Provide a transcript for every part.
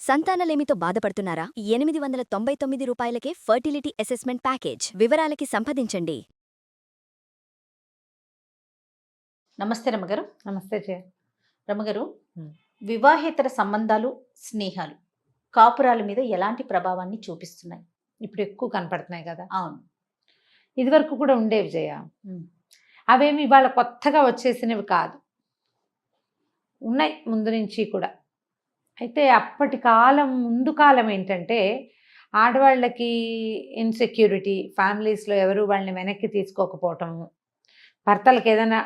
సంతానలేమితో బాధపడుతున్నారా? 899 రూపాయలకే fertility assessment package. వివరాలకి సంప్రదించండి. నమస్తే రమగారు. నమస్తే జయ. రమగారు, వివాహేతర సంబంధాలు, స్నేహాలు కాపురాల మీద ఎలాంటి ప్రభావాన్ని చూపిస్తున్నాయి? ఇప్పుడు ఎక్కువ కనపడుతున్నాయి కదా. అవును, ఇదివరకు కూడా ఉండేవి జయ. అవేమి ఇవాళ కొత్తగా వచ్చేసినవి కాదు, ఉన్నాయి ముందు నుంచి కూడా. అయితే అప్పటి కాలం, ముందు కాలం ఏంటంటే ఆడవాళ్ళకి ఇన్సెక్యూరిటీ, ఫ్యామిలీస్లో ఎవరు వాళ్ళని వెనక్కి తీసుకోకపోవటము, భర్తలకు ఏదైనా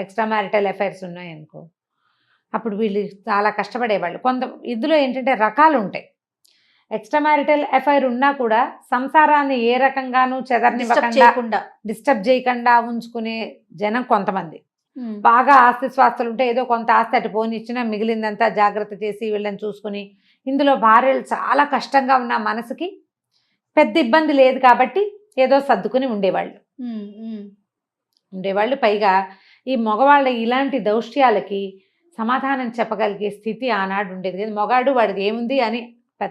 ఎక్స్ట్రా మ్యారిటల్ అఫైర్స్ ఉన్నాయనుకో, అప్పుడు వీళ్ళు చాలా కష్టపడేవాళ్ళు. ఇందులో ఏంటంటే రకాలు ఉంటాయి. ఎక్స్ట్రా మ్యారిటల్ అఫైర్ ఉన్నా కూడా సంసారాన్ని ఏ రకంగానూ చెదరనివ్వకుండా, డిస్టర్బ్ చేయకుండా ఉంచుకునే జనం కొంతమంది. బాగా ఆస్తి స్వాస్తులు ఉంటే ఏదో కొంత ఆస్తి అటు పోనిచ్చినా మిగిలిందంతా జాగ్రత్త చేసి వీళ్ళని చూసుకుని, ఇందులో భార్యలు చాలా కష్టంగా ఉన్న మనసుకి పెద్ద ఇబ్బంది లేదు కాబట్టి ఏదో సర్దుకుని ఉండేవాళ్ళు. పైగా ఈ మగవాళ్ళ ఇలాంటి దౌష్ట్యాలకి సమాధానం చెప్పగలిగే స్థితి ఆనాడు ఉండేది కదా. మగాడు వాడిది ఏముంది అని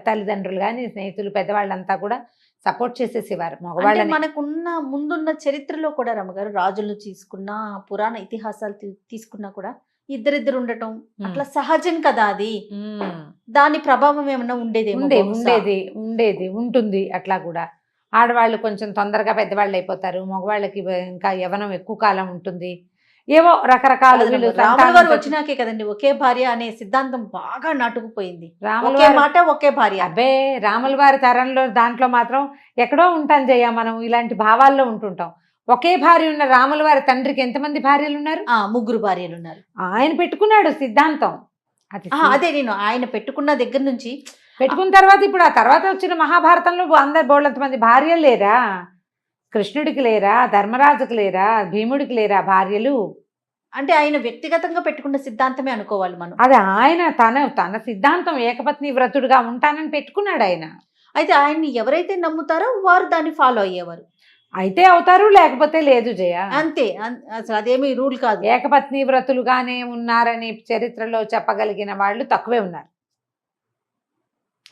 తల్లిదండ్రులు కానీ స్నేహితులు పెద్దవాళ్ళంతా కూడా సపోర్ట్ చేసేసేవారు మగవాళ్ళని. మనకున్న ముందున్న చరిత్రలో కూడా రమ్మగారు, రాజులు తీసుకున్నా, పురాణ ఇతిహాసాలు తీసుకున్నా కూడా ఇద్దరిద్దరు ఉండటం అట్లా సహజం కదా. అది దాని ప్రభావం ఏమన్నా ఉంటుంది. అట్లా కూడా ఆడవాళ్ళు కొంచెం తొందరగా పెద్దవాళ్ళు అయిపోతారు, మగవాళ్ళకి ఇంకా యవ్వనం ఎక్కువ కాలం ఉంటుంది. ఏవో రకరకాల రాములవారు వచ్చినాకే కదండి ఒకే భార్య అనే సిద్ధాంతం బాగా నాటుకుపోయింది. ఒకే భార్య. అబ్బే, రాముల వారి తరంలో దాంట్లో మాత్రం ఎక్కడో ఉంటాం జయ, మనం ఇలాంటి భావాల్లో ఉంటుంటాం. ఒకే భార్య ఉన్న రాముల వారి తండ్రికి ఎంతమంది భార్యలు ఉన్నారు? 3 భార్యలు ఉన్నారు. ఆయన పెట్టుకున్నాడు సిద్ధాంతం. అదే నేను ఆయన పెట్టుకున్న దగ్గర నుంచి పెట్టుకున్న తర్వాత ఇప్పుడు ఆ తర్వాత వచ్చిన మహాభారతంలో అందరు బోళ్ళంత మంది భార్యలు లేరా? కృష్ణుడికి లేరా? ధర్మరాజుకి లేరా? భీముడికి లేరా భార్యలు? అంటే ఆయన వ్యక్తిగతంగా పెట్టుకున్న సిద్ధాంతమే అనుకోవాలి మనం. అది ఆయన తన సిద్ధాంతం ఏకపత్ని వ్రతుడుగా ఉంటానని పెట్టుకున్నాడు ఆయన. అయితే ఆయన్ని ఎవరైతే నమ్ముతారో వారు దాన్ని ఫాలో అయ్యేవారు. అయితే అవుతారు, లేకపోతే లేదు జయ. అంతే, అసలు అదేమి రూల్ కాదు. ఏకపత్ని వ్రతులుగానే ఉన్నారని చరిత్రలో చెప్పగలిగిన వాళ్ళు తక్కువే ఉన్నారు.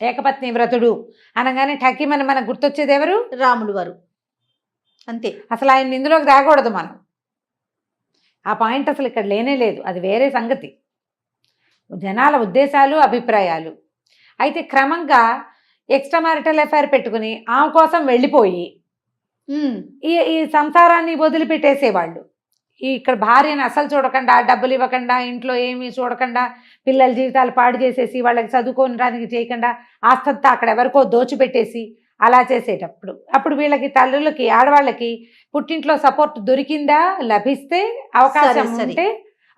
ఏకపత్ని వ్రతుడు అనగానే ఠకీమని మనకు గుర్తొచ్చేది ఎవరు? రాములు వారు. అంతే. అసలు ఆయన ఇందులోకి రాకూడదు మనం. ఆ పాయింట్ అసలు ఇక్కడ లేనే లేదు, అది వేరే సంగతి. జనాల ఉద్దేశాలు, అభిప్రాయాలు. అయితే క్రమంగా ఎక్స్ట్రా మ్యారిటల్ అఫైర్ పెట్టుకుని ఆమె కోసం వెళ్ళిపోయి ఈ సంసారాన్ని వదిలిపెట్టేసేవాళ్ళు. ఇక్కడ భార్యను అసలు చూడకుండా, డబ్బులు ఇవ్వకుండా, ఇంట్లో ఏమీ చూడకుండా, పిల్లల జీవితాలు పాడు చేసేసి, వాళ్ళకి చదువుకోవడానికి చేయకుండా, ఆస్తంతా అక్కడ ఎవరికో దోచిపెట్టేసి అలా చేసేటప్పుడు అప్పుడు వీళ్ళకి, తల్లులకి, ఆడవాళ్ళకి పుట్టింట్లో సపోర్ట్ దొరికిందా, లభిస్తే, అవకాశం ఉంటే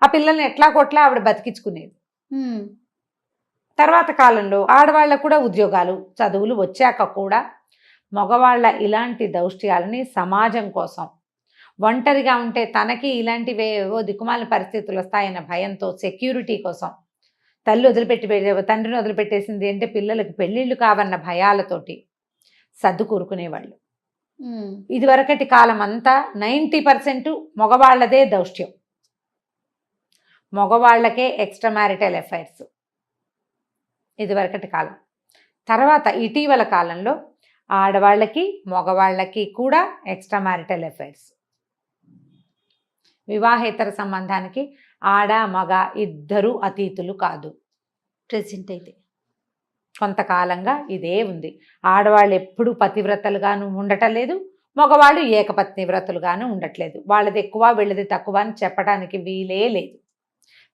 ఆ పిల్లల్ని ఎట్లా కొట్లా ఆవిడ బతికించుకునేది. తర్వాత కాలంలో ఆడవాళ్ళకు కూడా ఉద్యోగాలు, చదువులు వచ్చాక కూడా మగవాళ్ళ ఇలాంటి దౌష్ట్యాలని సమాజం కోసం, ఒంటరిగా ఉంటే తనకి ఇలాంటివేవో దిక్కుమాలిన పరిస్థితులు వస్తాయన్న భయంతో, సెక్యూరిటీ కోసం తండ్రిని వదిలిపెట్టేసింది అంటే పిల్లలకి పెళ్ళిళ్ళు కావన్న భయాలతోటి సర్దు కూరుకునేవాళ్ళు. ఇదివరకటి కాలం అంతా 90% మగవాళ్లదే దౌష్ట్యం, మగవాళ్లకే ఎక్స్ట్రా మ్యారిటల్ అఫైర్స్ ఇదివరకటి కాలం. తర్వాత ఇటీవల కాలంలో ఆడవాళ్ళకి, మగవాళ్ళకి కూడా ఎక్స్ట్రా మ్యారిటల్ అఫైర్స్. వివాహేతర సంబంధానికి ఆడ మగ ఇద్దరు అతీతులు కాదు. ప్రెసెంట్ అయితే కొంతకాలంగా ఇదే ఉంది. ఆడవాళ్ళు ఎప్పుడూ పతివ్రతలుగాను ఉండటం లేదు, మగవాళ్ళు ఏకపత్ని వ్రతులుగాను ఉండట్లేదు. వాళ్ళది ఎక్కువ, వీళ్ళది తక్కువ అని చెప్పడానికి వీలే లేదు.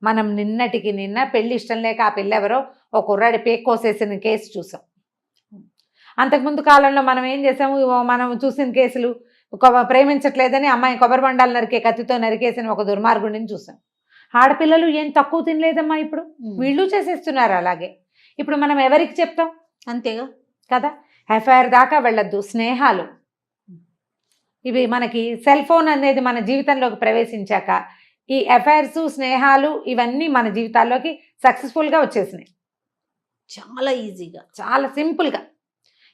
మనం నిన్నటికి నిన్న పెళ్లి ఇష్టం లేక ఆ పిల్ల ఎవరో ఒక కుర్రాడి పేక్ కోసేసిన కేసు చూసాం. అంతకుముందు కాలంలో మనం ఏం చేసాము, మనం చూసిన కేసులు, ప్రేమించట్లేదని అమ్మాయి కొబ్బరి బండాలు నరికే కత్తితో నరికేసిన ఒక దుర్మార్గుడిని చూసాం. ఆడపిల్లలు ఏం తక్కువ తినలేదమ్మా, ఇప్పుడు వీళ్ళు చేసేస్తున్నారు అలాగే. ఇప్పుడు మనం ఎవరికి చెప్తాం? అంతేగా కదా. అఫైర్ దాకా వెళ్ళొద్దు. స్నేహాలు, ఇవి మనకి సెల్ ఫోన్ అనేది మన జీవితంలోకి ప్రవేశించాక ఈ అఫైర్స్, స్నేహాలు ఇవన్నీ మన జీవితాల్లోకి సక్సెస్ఫుల్గా వచ్చేసినాయి. చాలా ఈజీగా, చాలా సింపుల్గా,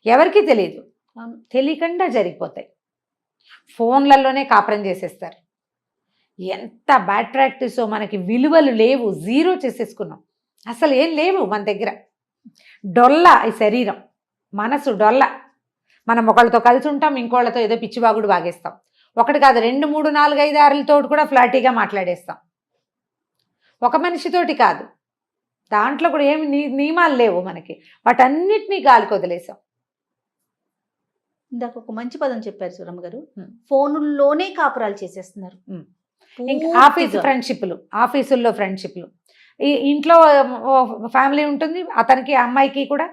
ఎవరికీ తెలియదు, తెలియకుండా జరిగిపోతాయి. ఫోన్లలోనే కాపురం చేసేస్తారు. ఎంత బ్యాడ్ ప్రాక్టీసో. మనకి విలువలు లేవు, జీరో చేసేసుకున్నాం, అసలు ఏం లేవు మన దగ్గర. డొల్ల ఈ శరీరం, మనసు డొల్ల. మనం ఒకళ్ళతో కలిసి ఉంటాం, ఇంకోళ్ళతో ఏదో పిచ్చివాగుడు వాగేస్తాం. ఒకటి కాదు, 2, 3, 4, 5, 6లతో కూడా ఫ్లాటీగా మాట్లాడేస్తాం. ఒక మనిషితోటి కాదు, దాంట్లో కూడా ఏమి నియమాలు లేవు మనకి, వాటన్నిటినీ గాలికి వదిలేసాం. ఇందాక ఒక మంచి పదం చెప్పారు సురమ్మ గారు, Hmm. ఫోనుల్లోనే కాపురాలు చేసేస్తున్నారు. ఇంకా పూర్తిగా. ఆఫీస్ ఫ్రెండ్షిప్లు, ఆఫీసుల్లో ఫ్రెండ్షిప్లు, ఈ ఇంట్లో ఫ్యామిలీ ఉంటుంది, అతనికి అమ్మాయికి కూడా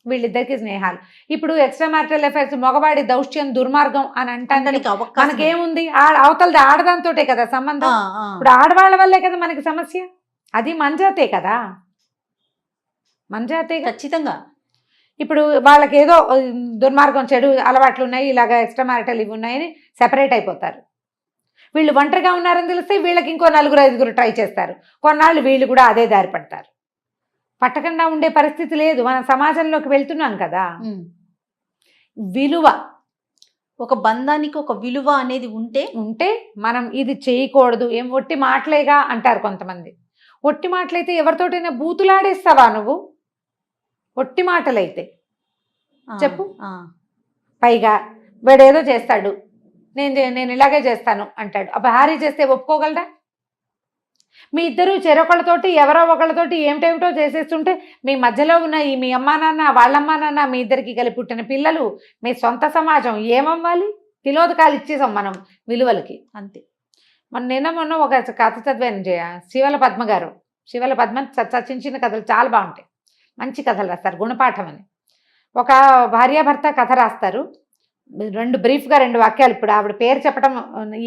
వీళ్ళిద్దరికి స్నేహాలు. ఇప్పుడు ఎక్స్ట్రా మ్యారిటల్ అఫైర్స్ మగవాడి దౌష్ట్యం దుర్మార్గం అని అంటే అనడానికి అవకాశం ఉంది. మనకేముంది, అవతలది ఆడదాంతోటే కదా సంబంధం. ఇప్పుడు ఆడవాళ్ళ వల్లే కదా మనకి సమస్య, అది మంజాతే కదా, మంజాతే కదా. ఖచ్చితంగా. ఇప్పుడు వాళ్ళకి ఏదో దుర్మార్గం చెడు అలవాట్లు ఉన్నాయి, ఇలాగ ఎక్స్ట్రా మ్యారిటల్ ఇవి ఉన్నాయని సెపరేట్ అయిపోతారు. వీళ్ళు ఒంటరిగా ఉన్నారని తెలిస్తే వీళ్ళకి ఇంకో 4, 5 ట్రై చేస్తారు. కొన్నాళ్ళు వీళ్ళు కూడా అదే దారి పడతారు. పట్టకుండా ఉండే పరిస్థితి లేదు, మనం సమాజంలోకి వెళ్తున్నాం కదా. Hmm. విలువ ఒక బంధానికి ఒక విలువ అనేది ఉంటే మనం ఇది చేయకూడదు. ఏం ఒట్టి మాటలేగా అంటారు కొంతమంది. ఒట్టి మాటలైతే ఎవరితోటైనా బూతులాడేస్తావా నువ్వు? ఒట్టి మాటలైతే చెప్పు. పైగా వీడేదో చేస్తాడు, నేను ఇలాగే చేస్తాను అంటాడు. ఆ భార్య చేస్తే ఒప్పుకోగలరా? మీ ఇద్దరు చెరొకళ్ళతోటి ఎవరో ఒకళ్ళతోటి ఏమిటేమిటో చేసేస్తుంటే మీ మధ్యలో ఉన్న ఈ మీ అమ్మా నాన్న వాళ్ళమ్మా నాన్న మీ ఇద్దరికి కలిపి పుట్టిన పిల్లలు మీ సొంత సమాజం ఏమవ్వాలి? తిలోదకాలు ఇచ్చేసాం మనం విలువలకి, అంతే. మొన్న ఒక కథ చదివాను జయ, శివల పద్మ గారు. శివల పద్మ చిన్న చిన్న కథలు చాలా బాగుంటాయి, మంచి కథలు రాస్తారు, గుణపాఠం అని. ఒక భార్యాభర్త కథ రాస్తారు, బ్రీఫ్గా 2 వాక్యాలు. ఇప్పుడు ఆవిడ పేరు చెప్పడం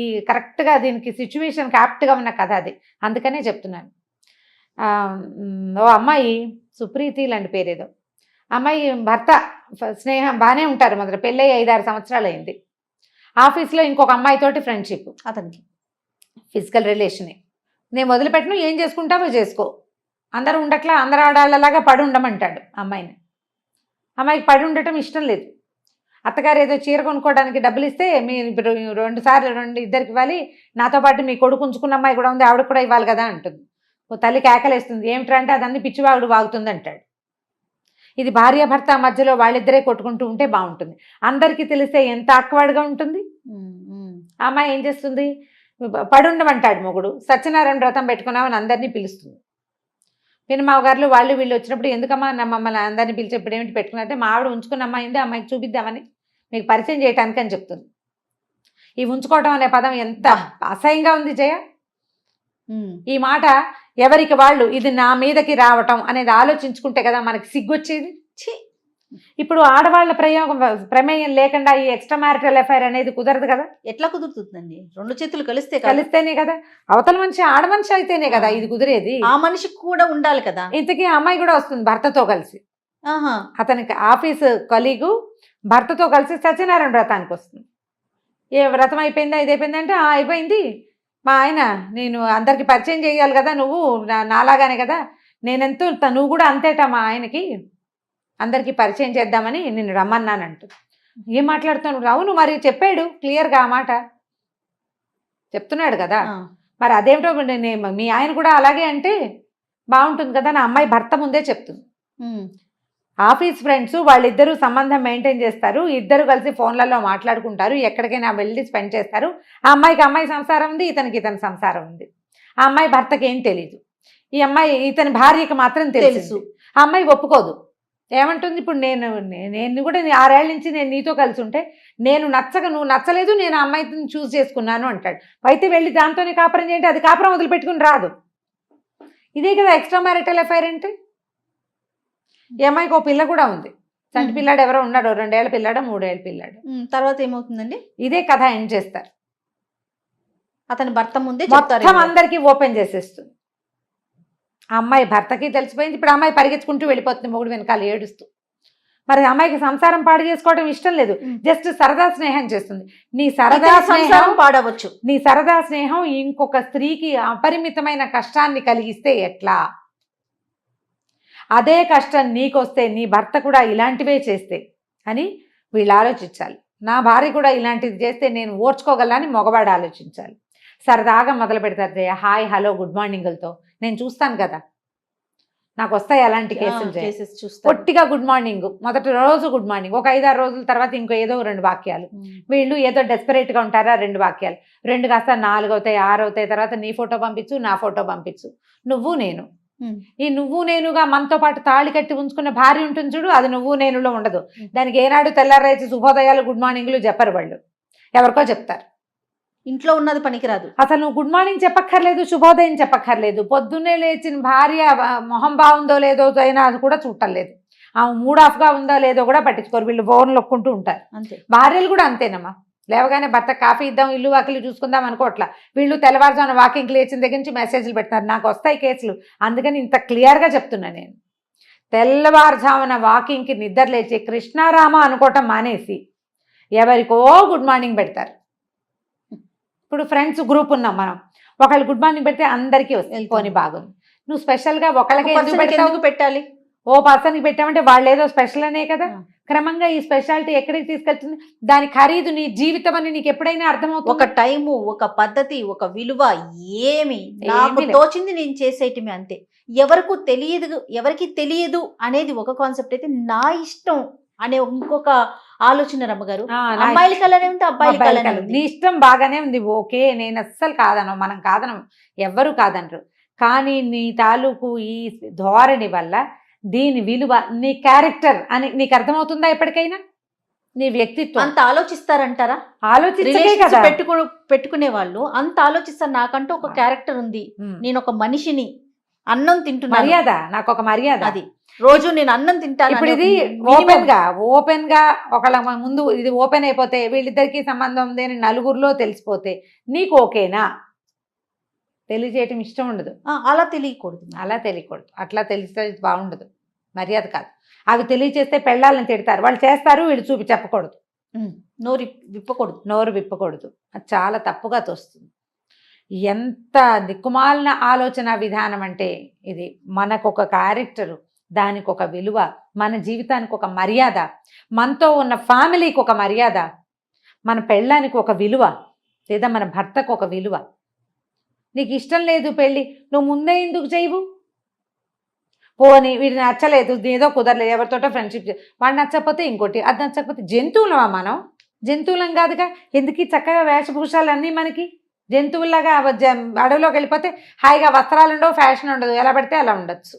ఈ కరెక్ట్గా దీనికి సిచ్యువేషన్కి యాప్ట్గా ఉన్న కథ అది, అందుకనే చెప్తున్నాను. ఓ అమ్మాయి, సుప్రీతి లాంటి పేరేదో, అమ్మాయి భర్త స్నేహం బాగానే ఉంటారు, మొదట పెళ్ళై 5-6 సంవత్సరాలు అయింది. ఆఫీస్లో ఇంకొక అమ్మాయితోటి ఫ్రెండ్షిప్, అతనికి ఫిజికల్ రిలేషనే. నేను మొదలుపెట్టను, ఏం చేసుకుంటావో చేసుకో, అందరూ ఉండట్లా, అందరు ఆడాళ్ళలాగా పడి ఉండమంటాడు అమ్మాయిని. అమ్మాయికి పడి ఉండటం ఇష్టం లేదు. అత్తగారు ఏదో చీర కొనుక్కోవడానికి డబ్బులు ఇస్తే మీరు ఇప్పుడు 2 సార్లు 2 ఇద్దరికి ఇవ్వాలి, నాతో పాటు మీ కొడుకు ఉంచుకున్న అమ్మాయి కూడా ఉంది, ఆవిడ కూడా ఇవ్వాలి కదా అంటుంది. ఓ తల్లి కేకలేస్తుంది, ఏమిట్రా అంటే అదన్నీ పిచ్చివాగుడు వాగుతుంది అంటాడు. ఇది భార్యాభర్త మధ్యలో వాళ్ళిద్దరే కొట్టుకుంటూ ఉంటే బాగుంటుంది. అందరికీ తెలిస్తే ఎంత ఆక్వర్డ్గా ఉంటుంది. ఆ అమ్మాయి ఏం చేస్తుంది, పడుండమంటాడు మొగుడు, సత్యనారాయణ వ్రతం పెట్టుకున్నామని అందరినీ పిలుస్తుంది. పినమావ గారు వాళ్ళు వీళ్ళు వచ్చినప్పుడు ఎందుకమ్మా మమ్మల్ని అందరినీ పిలిచి ఇప్పుడు ఏమిటి పెట్టుకున్నారంటే మా ఆవిడ ఉంచుకున్న అమ్మాయి ఉంది, అమ్మాయికి చూపిద్దామని మీకు పరిచయం చేయటానికి అని చెప్తుంది. ఈ ఉంచుకోవటం అనే పదం ఎంత అసహ్యంగా ఉంది జయ. ఈ మాట ఎవరికి వాళ్ళు ఇది నా మీదకి రావటం అనేది ఆలోచించుకుంటే కదా మనకి సిగ్గొచ్చేది. ఇప్పుడు ఆడవాళ్ళ ప్రమేయం లేకుండా ఈ ఎక్స్ట్రా మ్యారిటల్ అఫైర్ అనేది కుదరదు కదా. ఎట్లా కుదురుతుందండి? 2 చేతులు కలిస్తేనే కదా, అవతల మనిషి ఆడమనిషి అయితేనే కదా ఇది కుదిరేది. ఆ మనిషికి కూడా ఉండాలి కదా. ఇంతకీ అమ్మాయి కూడా వస్తుంది భర్తతో కలిసి. అతనికి ఆఫీస్ కొలీగు భర్తతో కలిసి సత్యనారాయణ వ్రతానికి వస్తుంది. ఏ వ్రతం అయిపోయిందా, ఇది అయిపోయిందంటే అయిపోయింది, మా ఆయన నేను అందరికి పరిచయం చేయాలి కదా, నువ్వు నాలాగానే కదా, నేనెంతో నువ్వు కూడా అంతేట మా ఆయనకి, అందరికీ పరిచయం చేద్దామని నిన్ను రమ్మన్నానంటూ. ఏం మాట్లాడుతాను? అవును మరి చెప్పాడు క్లియర్గా, ఆ మాట చెప్తున్నాడు కదా. మరి అదేమిటో మీ ఆయన కూడా అలాగే అంటే బాగుంటుంది కదా, నా అమ్మాయి భర్త ముందే చెప్తుంది. ఆఫీస్ ఫ్రెండ్స్ వాళ్ళిద్దరూ సంబంధం మెయింటైన్ చేస్తారు, ఇద్దరు కలిసి ఫోన్లలో మాట్లాడుకుంటారు, ఎక్కడికైనా వెళ్ళి స్పెండ్ చేస్తారు. ఆ అమ్మాయికి అమ్మాయి సంసారం ఉంది, ఇతని సంసారం ఉంది. ఆ అమ్మాయి భర్తకి ఏం తెలీదు, ఈ అమ్మాయి ఇతని భార్యకి మాత్రం తెలుసు. ఆ అమ్మాయి ఒప్పుకోదు. ఏమంటుంది, ఇప్పుడు నేను కూడా 6 ఏళ్ల నుంచి నేను నీతో కలిసి ఉంటే నేను నచ్చక నువ్వు నచ్చలేదు, నేను ఆ అమ్మాయిని చూస్ చేసుకున్నాను అంటాడు. అయితే వెళ్ళి దాంతోనే కాపురం చేయండి, అది కాపురం వదిలిపెట్టుకుని రాదు. ఇదే కదా ఎక్స్ట్రా మ్యారిటల్ అఫైర్ అంటే. ఈ అమ్మాయికి ఓ పిల్ల కూడా ఉంది, చంటి పిల్లాడు ఎవరో ఉన్నాడు, 2 ఏళ్ల పిల్లాడు 3 ఏళ్ల పిల్లాడు. తర్వాత ఏమవుతుందండి? ఇదే కథ ఎండ్ చేస్తారు. అతని భర్త ముందే మొత్తం అందరికీ ఓపెన్ చేసేస్తుంది. ఆ అమ్మాయి భర్తకి తెలిసిపోయింది. ఇప్పుడు అమ్మాయి పరిగెత్తుకుంటూ వెళ్ళిపోతుంది మొగుడు వెనకాల ఏడుస్తూ. మరి అమ్మాయికి సంసారం పాడు చేసుకోవడం ఇష్టం లేదు, జస్ట్ సరదా స్నేహం చేస్తుంది. నీ సరదా స్నేహం పాడవచ్చు, నీ సరదా స్నేహం ఇంకొక స్త్రీకి అపరిమితమైన కష్టాన్ని కలిగిస్తే ఎట్లా? అదే కష్టం నీకొస్తే నీ భర్త కూడా ఇలాంటివే చేస్తే అని వీళ్ళు ఆలోచించాలి. నా భార్య కూడా ఇలాంటిది చేస్తే నేను ఓర్చుకోగలని మగవాడు ఆలోచించాలి. సరదాగా మొదలు పెడతారు జయ, హాయ్ హలో గుడ్ మార్నింగ్లతో. నేను చూస్తాను కదా, నాకు వస్తాయి అలాంటి కేసులు జయ. కేసెస్ చూస్తారు. పొట్టిగా గుడ్ మార్నింగ్, మొదటి రోజు గుడ్ మార్నింగ్, ఒక 5-6 రోజుల తర్వాత ఇంకో ఏదో 2 వాక్యాలు. వీళ్ళు ఏదో డెస్పరేట్గా ఉంటారా, 2 వాక్యాలు, 2 కాస్త 4 అవుతాయి, 6 అవుతాయి, తర్వాత నీ ఫోటో పంపించు, నా ఫోటో పంపించు, నువ్వు నేను. ఈ నువ్వు నేనుగా మనతో పాటు తాళి కట్టి ఉంచుకున్న భార్య ఉంటుంది చూడు, అది నువ్వు నేనులో ఉండదు. దానికి ఏనాడు తెల్లారైతే శుభోదయాలు గుడ్ మార్నింగ్లు చెప్పరు, వాళ్ళు ఎవరికో చెప్తారు. ఇంట్లో ఉన్నది పనికిరాదు. అసలు నువ్వు గుడ్ మార్నింగ్ చెప్పక్కర్లేదు, శుభోదయం చెప్పక్కర్లేదు. పొద్దున్నే లేచిన భార్య మొహం బాగుందో లేదో అయినా అది కూడా చూడలేదు. ఆమె మూడ్ ఆఫ్గా ఉందో లేదో కూడా పట్టించుకోరు, వీళ్ళు ఫోన్ లొక్కుంటూ ఉంటారు. అంతే, భార్యలు భార్యలు కూడా అంతేనమ్మా. లేవగానే భర్త కాఫీ ఇద్దాం, ఇల్లు వాకిలి చూసుకుందాం అనుకోవట్లా. వీళ్ళు తెల్లవారుజామున వాకింగ్కి లేచిన దగ్గర నుంచి మెసేజ్లు పెడతారు. నాకు వస్తాయి కేసులు, అందుకని ఇంత క్లియర్గా చెప్తున్నా నేను. తెల్లవారుజామున వాకింగ్కి నిద్ర లేచి కృష్ణారామ అనుకోవటం మానేసి ఎవరికో గుడ్ మార్నింగ్ పెడతారు. ఇప్పుడు ఫ్రెండ్స్ గ్రూప్ ఉన్నాం మనం, ఒకళ్ళు గుడ్ మార్నింగ్ పెడితే అందరికీ వస్తుంది, పోనీ బాగుంది. నువ్వు స్పెషల్గా ఒకళ్ళకి ఎందుకు పెట్టాలి? ఓ పర్సన్కి పెట్టామంటే వాళ్ళు ఏదో స్పెషల్ అనే కదా. క్రమంగా ఈ స్పెషాలిటీ ఎక్కడికి తీసుకెళ్తుంది, దాని ఖరీదు నీ జీవితం అని నీకు ఎప్పుడైనా అర్థమవుతుంది. ఒక టైము, ఒక పద్ధతి, ఒక విలువ ఏమి నాకు లేదు. తోచింది నేను చేసేయటమే, అంతే. ఎవరికి తెలియదు అనేది ఒక కాన్సెప్ట్ అయితే, నా ఇష్టం అనే ఇంకొక ఆలోచన రమ్మగారు. అమ్మాయిల కలర్ ఏమిటి, అబ్బాయిల కలర్ నీ ఇష్టం బాగానే ఉంది, ఓకే, నేను అస్సలు కాదను, మనం కాదనం, ఎవ్వరు కాదనరు. కానీ నీ తాలూకు ఈ ధోరణి వల్ల దీని విలువ, నీ క్యారెక్టర్ అని నీకు అర్థమవుతుందా ఎప్పటికైనా? నీ వ్యక్తిత్వం అంత ఆలోచిస్తారంటారా? ఆలోచించే కదా పెట్టుకునే వాళ్ళు అంత ఆలోచిస్తారు. నాకంటూ ఒక క్యారెక్టర్ ఉంది, నేను ఒక మనిషిని, అన్నం తింటున్నా, మర్యాద, నాకు ఒక మర్యాద, అది రోజు నేను అన్నం తింటాను. ఇప్పుడు ఇది ఓపెన్ గా ఒకళ్ళ ముందు ఇది ఓపెన్ అయిపోతే, వీళ్ళిద్దరికి సంబంధం ఉంది అని నలుగురిలో తెలిసిపోతే నీకు ఓకేనా? తెలియజేయటం ఇష్టం ఉండదు. అలా తెలియకూడదు, అలా తెలియకూడదు, అట్లా తెలిస్తే బాగుండదు, మర్యాద కాదు. అవి తెలియచేస్తే పెళ్ళాలని తిడతారు, వాళ్ళు చేస్తారు, వీళ్ళు చెప్పకూడదు, నోరు విప్పకూడదు. అది చాలా తప్పుగా తోస్తుంది. ఎంత దిక్కుమాలిన ఆలోచన విధానం అంటే ఇది. మనకు ఒక క్యారెక్టరు, దానికి ఒక విలువ, మన జీవితానికి ఒక మర్యాద, మనతో ఉన్న ఫ్యామిలీకి ఒక మర్యాద, మన పెళ్ళానికి ఒక విలువ, లేదా మన భర్తకు ఒక విలువ. నీకు ఇష్టం లేదు పెళ్ళి, నువ్వు ముందే ఎందుకు చేయవు? పోనీ వీడు నచ్చలేదు, ఏదో కుదరలేదు, ఎవరితోటో ఫ్రెండ్షిప్, వాడు నచ్చకపోతే ఇంకోటి, అది నచ్చకపోతే. జంతువులమా మనం? జంతువులం కాదుగా. ఎందుకు చక్కగా వేషభూషాలన్నీ మనకి జంతువుల్లాగా అడవిలోకి వెళ్ళిపోతే హాయిగా వస్త్రాలు ఉండవు, ఫ్యాషన్ ఉండదు, ఎలా పడితే అలా ఉండొచ్చు.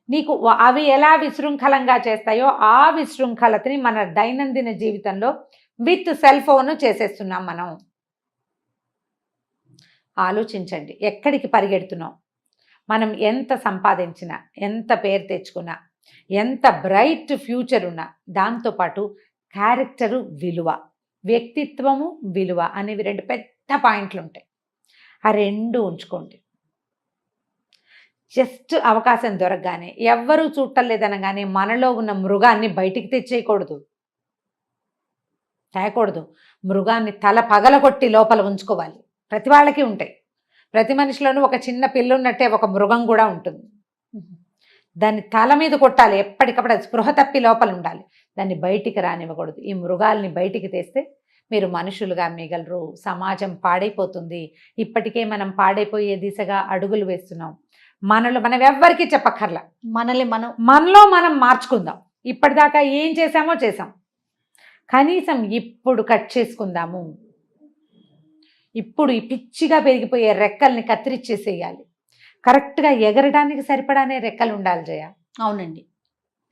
నీకు అవి ఎలా విశృంఖలంగా చేస్తాయో ఆ విశృంఖలతని మన దైనందిన జీవితంలో విత్ సెల్ ఫోన్ చేసేస్తున్నాం మనం. ఆలోచించండి, ఎక్కడికి పరిగెడుతున్నాం. మనం ఎంత సంపాదించినా, ఎంత పేరు తెచ్చుకున్నా, ఎంత బ్రైట్ ఫ్యూచర్ ఉన్నా, దాంతోపాటు క్యారెక్టరు, విలువ, వ్యక్తిత్వము, విలువ అనేవి 2 పెద్ద పాయింట్లు ఉంటాయి. ఆ 2 ఉంచుకోండి. జస్ట్ అవకాశం దొరకగానే, ఎవ్వరూ చూడలేదనగానే మనలో ఉన్న మృగాన్ని బయటికి తెచ్చేయకూడదు, తేకూడదు. మృగాన్ని తల పగలగొట్టి లోపల ఉంచుకోవాలి. ప్రతి వాళ్ళకి ఉంటాయి, ప్రతి మనిషిలోనూ ఒక చిన్న పిల్ల ఉన్నట్టే ఒక మృగం కూడా ఉంటుంది. దాన్ని తల మీద కొట్టాలి ఎప్పటికప్పుడు, అది స్పృహ తప్పి లోపల ఉండాలి, దాన్ని బయటికి రానివ్వకూడదు. ఈ మృగాల్ని బయటికి తెస్తే మీరు మనుషులుగా మిగలరు, సమాజం పాడైపోతుంది. ఇప్పటికే మనం పాడైపోయే దిశగా అడుగులు వేస్తున్నాం. మనం ఎవ్వరికీ చెప్పక్కర్లా, మనలో మనం మార్చుకుందాం. ఇప్పటిదాకా ఏం చేశామో చేసాం, కనీసం ఇప్పుడు కట్ చేసుకుందాము. ఇప్పుడు ఈ పిచ్చిగా పెరిగిపోయే రెక్కల్ని కత్తిరిచ్చేసేయాలి. కరెక్ట్గా ఎగరడానికి సరిపడానే రెక్కలు ఉండాలి జయ. అవునండి,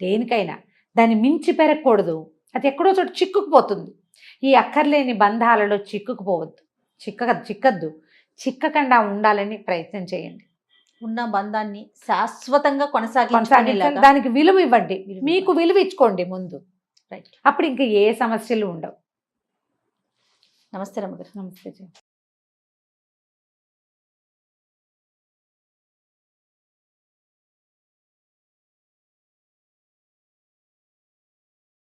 దేనికైనా దాన్ని మించి పెరగకూడదు, అది ఎక్కడో చోట చిక్కుకుపోతుంది. ఈ అక్కర్లేని బంధాలలో చిక్కుకుపోవద్దు, చిక్కద్దు, చిక్కకుండా ఉండాలని ప్రయత్నం చేయండి. ఉన్న బంధాన్ని శాశ్వతంగా కొనసాగించాలి, దానికి విలువ ఇవ్వండి, మీకు విలువ ఇచ్చుకోండి ముందు, అప్పుడు ఇంకా ఏ సమస్యలు ఉండవు. నమస్తే రమ్మగారు. నమస్తే.